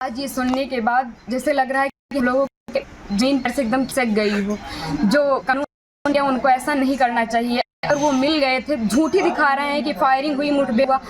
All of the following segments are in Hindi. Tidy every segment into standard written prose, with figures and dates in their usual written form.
आज ये सुनने के बाद जैसे लग रहा है कि लोगों के जीन पर से एकदम सक गई हो। जो कानून है उनको ऐसा नहीं करना चाहिए। और वो मिल गए थे, झूठी दिखा रहे हैं कि फायरिंग हुई, मुठभेड़ हुआ।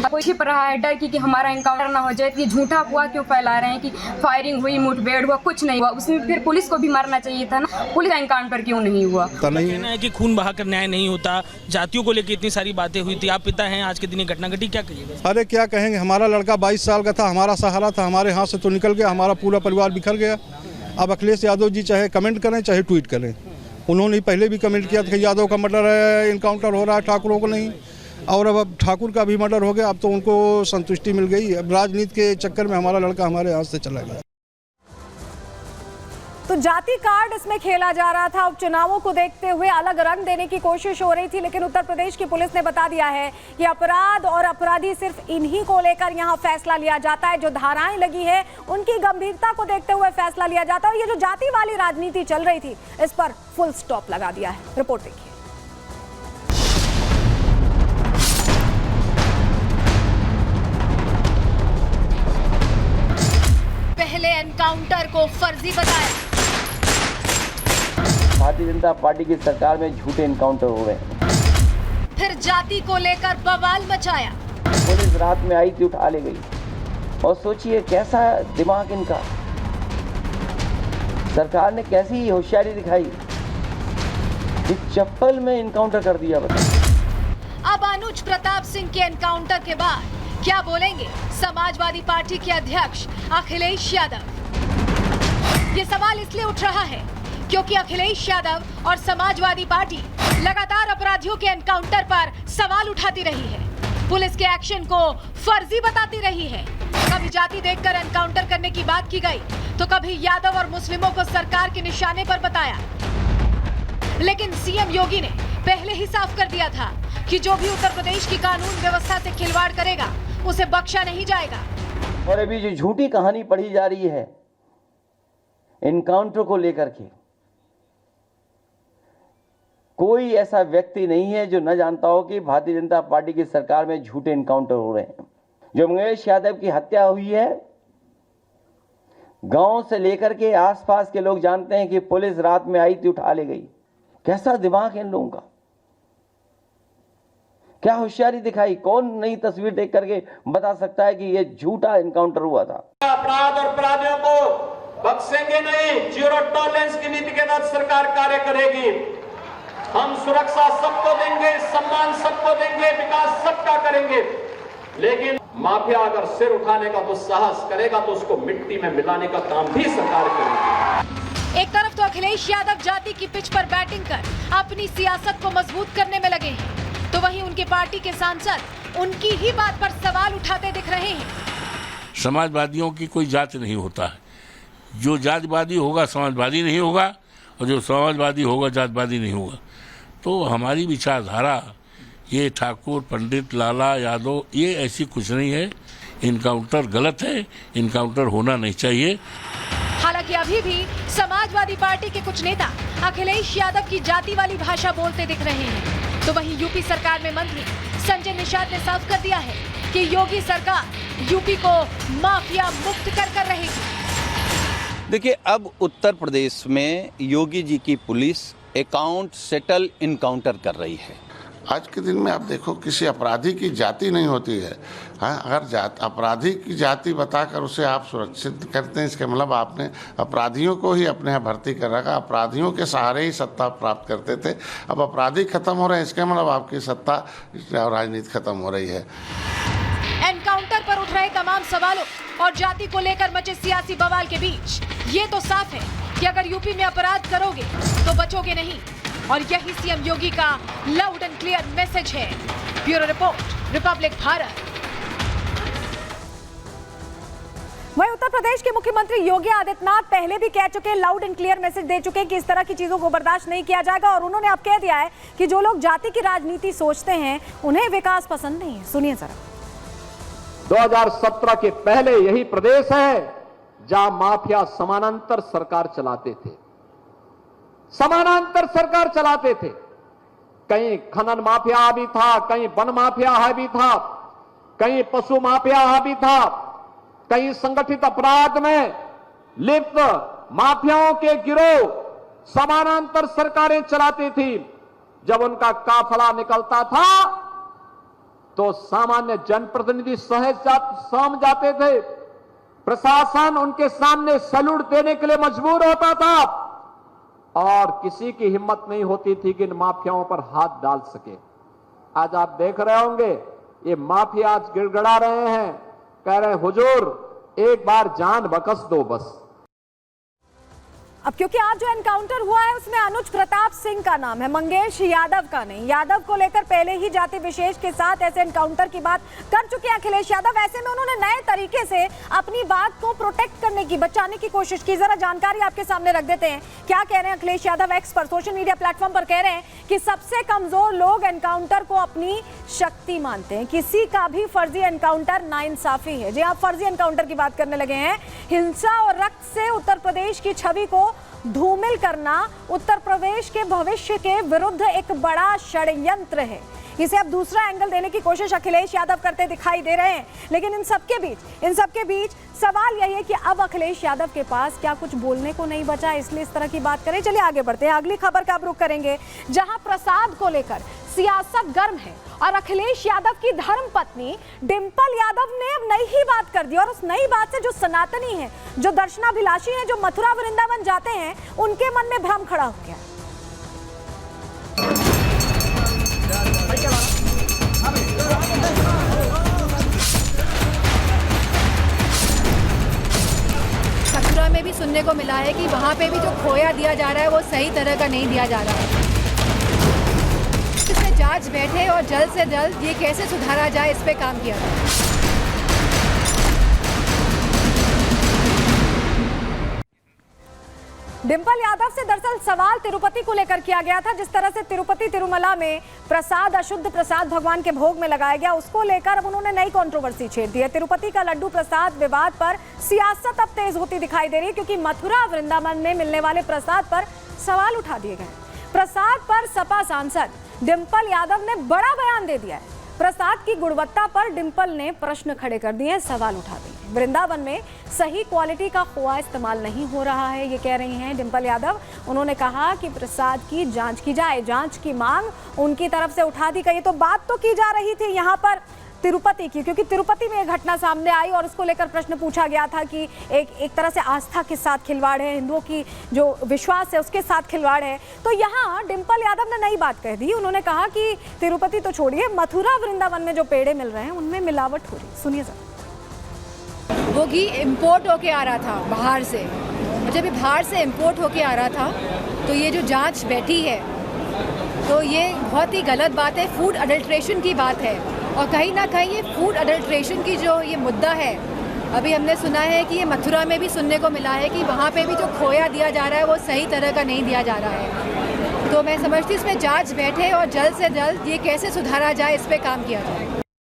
कोई छिप रहा है डर की कि हमारा एनकाउंटर ना हो जाए। ये झूठा हुआ क्यों फैला रहे हैं कि फायरिंग हुई, मुठभेड़ हुआ, कुछ नहीं हुआ। उसमें फिर पुलिस को भी मारना चाहिए था ना, पुलिस एनकाउंटर क्यों नहीं हुआ? कहना है कि खून बहाकर न्याय नहीं होता, जातियों को लेकर इतनी सारी बातें हुई थी। आप पिता हैं, आज के दिन घटना घटी, क्या कहिएगा? अरे क्या कहेंगे, हमारा लड़का 22 साल का था, हमारा सहारा था, हमारे हाथ से तो निकल गया, हमारा पूरा परिवार बिखर गया। अब अखिलेश यादव जी चाहे कमेंट करें चाहे ट्वीट करें, उन्होंने पहले भी कमेंट किया था कि यादव का मर्डर है, इनकाउंटर हो रहा है, ठाकुरों को नहीं। और अब ठाकुर का भी मर्डर हो गया, अब तो उनको संतुष्टि मिल गई। अब राजनीति के चक्कर में हमारा लड़का हमारे हाथ से चला गया। तो जाति कार्ड इसमें खेला जा रहा था। उपचुनावों को देखते हुए अलग रंग देने की कोशिश हो रही थी, लेकिन उत्तर प्रदेश की पुलिस ने बता दिया है कि अपराध और अपराधी सिर्फ इन्हीं को लेकर यहां फैसला लिया जाता है। जो धाराएं लगी है उनकी गंभीरता को देखते हुए फैसला लिया जाता है। और ये जो जाति वाली राजनीति चल रही थी, इस पर फुल स्टॉप लगा दिया है। रिपोर्ट देखिए। पहले एनकाउंटर को फर्जी बताया। भारतीय जनता पार्टी की सरकार में झूठे एनकाउंटर हो गए। फिर जाति को लेकर बवाल मचाया। पुलिस रात में आई थी, उठा ले गई। और सोचिए कैसा दिमाग इनका, सरकार ने कैसी होशियारी दिखाई कि चप्पल में एनकाउंटर कर दिया। बता अब अनुज प्रताप सिंह के एनकाउंटर के बाद क्या बोलेंगे समाजवादी पार्टी के अध्यक्ष अखिलेश यादव? ये सवाल इसलिए उठ रहा है क्योंकि अखिलेश यादव और समाजवादी पार्टी लगातार अपराधियों के एनकाउंटर पर सवाल उठाती रही है। पुलिस के एक्शन को फर्जी बताती रही है। कभी जाति देखकर एनकाउंटर करने की बात की गई, तो कभी यादव और मुस्लिमों को सरकार के निशाने पर बताया। लेकिन सीएम योगी ने पहले ही साफ कर दिया था कि जो भी उत्तर प्रदेश की कानून व्यवस्था से खिलवाड़ करेगा उसे बख्शा नहीं जाएगा। और अभी जो झूठी कहानी पढ़ी जा रही है एनकाउंटर को लेकर के, कोई ऐसा व्यक्ति नहीं है जो न जानता हो कि भारतीय जनता पार्टी की सरकार में झूठे एनकाउंटर हो रहे हैं। जो मंगेश यादव की हत्या हुई है, गांव से लेकर के आसपास के लोग जानते हैं कि पुलिस रात में आई थी, उठा ले गई। कैसा दिमाग है इन लोगों का, क्या होशियारी दिखाई। कौन नई तस्वीर देख करके बता सकता है कि यह झूठा एनकाउंटर हुआ था? अपराध और अपराधियों को बख्शेंगे नहीं। जीरो टॉलरेंस की नीति के तहत सरकार कार्य करेगी। हम सुरक्षा सबको देंगे, सम्मान सबको देंगे, विकास सबका करेंगे। लेकिन माफिया अगर सिर उठाने का दुस्साहस करेगा तो उसको मिट्टी में मिलाने का काम भी सरकार करेगी। एक तरफ तो अखिलेश यादव जाति की पिच पर बैटिंग कर अपनी सियासत को मजबूत करने में लगे हैं, तो वहीं उनकी पार्टी के सांसद उनकी ही बात पर सवाल उठाते दिख रहे हैं। समाजवादियों की कोई जात नहीं होता है। जो जातवादी होगा समाजवादी नहीं होगा, और जो समाजवादी होगा जातवादी नहीं होगा। तो हमारी विचारधारा ये ठाकुर, पंडित, लाला, यादव, ये ऐसी कुछ नहीं है। इनकाउंटर गलत है, इनकाउंटर होना नहीं चाहिए। हालांकि अभी भी समाजवादी पार्टी के कुछ नेता अखिलेश यादव की जाति वाली भाषा बोलते दिख रहे हैं। तो वहीं यूपी सरकार में मंत्री संजय निषाद ने साफ कर दिया है कि योगी सरकार यूपी को माफिया मुक्त कर रहेगी। देखिए, अब उत्तर प्रदेश में योगी जी की पुलिस अकाउंट सेटल इनकाउंटर कर रही है। आज के दिन में आप देखो, किसी अपराधी की जाति नहीं होती है। हाँ, अगर अपराधी की जाति बताकर उसे आप सुरक्षित करते हैं, इसका मतलब आपने अपराधियों को ही अपने यहाँ भर्ती कर रखा। अपराधियों के सहारे ही सत्ता प्राप्त करते थे, अब अपराधी खत्म हो रहे हैं, इसका मतलब आपकी सत्ता और राजनीति खत्म हो रही है। एनकाउंटर पर उठ रहे तमाम सवालों और जाति को लेकर मचे सियासी बवाल के बीच ये तो साफ है कि अगर यूपी में अपराध करोगे तो बचोगे नहीं। और यही सीएम योगी का लाउड एंड क्लियर मैसेज है। Bureau report, Republic Bharat. वहीं उत्तर प्रदेश के मुख्यमंत्री योगी आदित्यनाथ पहले भी कह चुके, लाउड एंड क्लियर मैसेज दे चुके कि इस तरह की चीजों को बर्दाश्त नहीं किया जाएगा। और उन्होंने अब कह दिया है कि जो लोग जाति की राजनीति सोचते हैं उन्हें विकास पसंद नहीं है। सुनिए जरा। 2017 के पहले यही प्रदेश है जहां माफिया समानांतर सरकार चलाते थे, समानांतर सरकार चलाते थे। कहीं खनन माफिया हावी था, कहीं वन माफिया हावी था, कहीं पशु माफिया हावी था, कई संगठित अपराध में लिप्त माफियाओं के गिरोह समानांतर सरकारें चलाती थी। जब उनका काफला निकलता था तो सामान्य जनप्रतिनिधि सहम जाते थे। प्रशासन उनके सामने सैल्यूट देने के लिए मजबूर होता था और किसी की हिम्मत नहीं होती थी कि इन माफियाओं पर हाथ डाल सके। आज आप देख रहे होंगे ये माफिया आज गिड़गिड़ा रहे हैं, कह रहे हैं हुजूर एक बार जान बख्श दो बस। अब क्योंकि आज जो एनकाउंटर हुआ है उसमें अनुज प्रताप सिंह का नाम है, मंगेश यादव का नहीं। यादव को लेकर पहले ही जाति विशेष के साथ ऐसे एनकाउंटर की बात कर चुके हैं अखिलेश यादव। ऐसे में उन्होंने नए तरीके से अपनी बात को प्रोटेक्ट करने की, बचाने की कोशिश की। जरा जानकारी आपके सामने रख देते हैं, क्या कह रहे हैं अखिलेश यादव। एक्स पर, सोशल मीडिया प्लेटफॉर्म पर कह रहे हैं कि सबसे कमजोर लोग एनकाउंटर को अपनी शक्ति मानते हैं, किसी का भी फर्जी एनकाउंटर नाइंसाफी है। जी आप फर्जी एनकाउंटर की बात करने लगे हैं। हिंसा और रक्त से उत्तर प्रदेश की छवि को धूमिल करना उत्तर प्रदेश के भविष्य के विरुद्ध एक बड़ा षड्यंत्र है। इसे अब दूसरा एंगल देने की कोशिश अखिलेश यादव करते दिखाई दे रहे हैं। लेकिन इन सबके बीच सवाल यही है कि अब अखिलेश यादव के पास क्या कुछ बोलने को नहीं बचा, इसलिए इस तरह की बात करें। चलिए आगे बढ़ते हैं, अगली खबर का अब रुख करेंगे, जहां प्रसाद को लेकर सियासत गर्म है और अखिलेश यादव की धर्मपत्नी डिंपल यादव ने अब नई ही बात कर दी। और उस नई बात से जो सनातनी है, जो दर्शनाभिलाषी हैं, जो मथुरा वृंदावन जाते हैं, उनके मन में भ्रम खड़ा हो गया। मथुरा में भी सुनने को मिला है कि वहाँ पे भी जो खोया दिया जा रहा है वो सही तरह का नहीं दिया जा रहा है। इसमें जांच बैठे और जल्द से जल्द ये कैसे सुधारा जाए, इस पे काम किया जाए। डिंपल यादव से दरअसल सवाल तिरुपति को लेकर किया गया था। जिस तरह से तिरुपति तिरुमला में प्रसाद, अशुद्ध प्रसाद भगवान के भोग में लगाया गया, उसको लेकर अब उन्होंने नई कंट्रोवर्सी छेड़ दी है। तिरुपति का लड्डू प्रसाद विवाद पर सियासत अब तेज होती दिखाई दे रही है, क्योंकि मथुरा वृंदावन में मिलने वाले प्रसाद पर सवाल उठा दिए गए। प्रसाद पर सपा सांसद डिंपल यादव ने बड़ा बयान दे दिया है। प्रसाद की गुणवत्ता पर डिंपल ने प्रश्न खड़े कर दिए, सवाल उठा दिए। वृंदावन में सही क्वालिटी का खोआ इस्तेमाल नहीं हो रहा है, ये कह रही हैं डिंपल यादव। उन्होंने कहा कि प्रसाद की जांच की जाए, जांच की मांग उनकी तरफ से उठा दी गई। तो बात तो की जा रही थी यहाँ पर तिरुपति की, क्योंकि तिरुपति में एक घटना सामने आई और उसको लेकर प्रश्न पूछा गया था कि एक तरह से आस्था के साथ खिलवाड़ है, हिंदुओं की जो विश्वास है उसके साथ खिलवाड़ है। तो यहाँ डिंपल यादव ने नई बात कह दी। उन्होंने कहा कि तिरुपति तो छोड़िए, मथुरा वृंदावन में जो पेड़े मिल रहे हैं उनमें मिलावट हो रही है। सुनिए सर। वो घी इम्पोर्ट होके आ रहा था बाहर से, जब ये बाहर से इम्पोर्ट होके आ रहा था तो ये जो जाँच बैठी है तो ये बहुत ही गलत बात है, फूड अडल्ट्रेशन की बात है। और कहीं ना कहीं ये फूड अडल्ट्रेशन की जो ये मुद्दा है, अभी हमने सुना है कि ये मथुरा में भी सुनने को मिला है कि वहाँ पे भी जो खोया दिया जा रहा है वो सही तरह का नहीं दिया जा रहा है। तो मैं समझती हूँ इसमें जांच बैठे और जल्द से जल्द ये कैसे सुधारा जाए, इस पे काम किया जाए।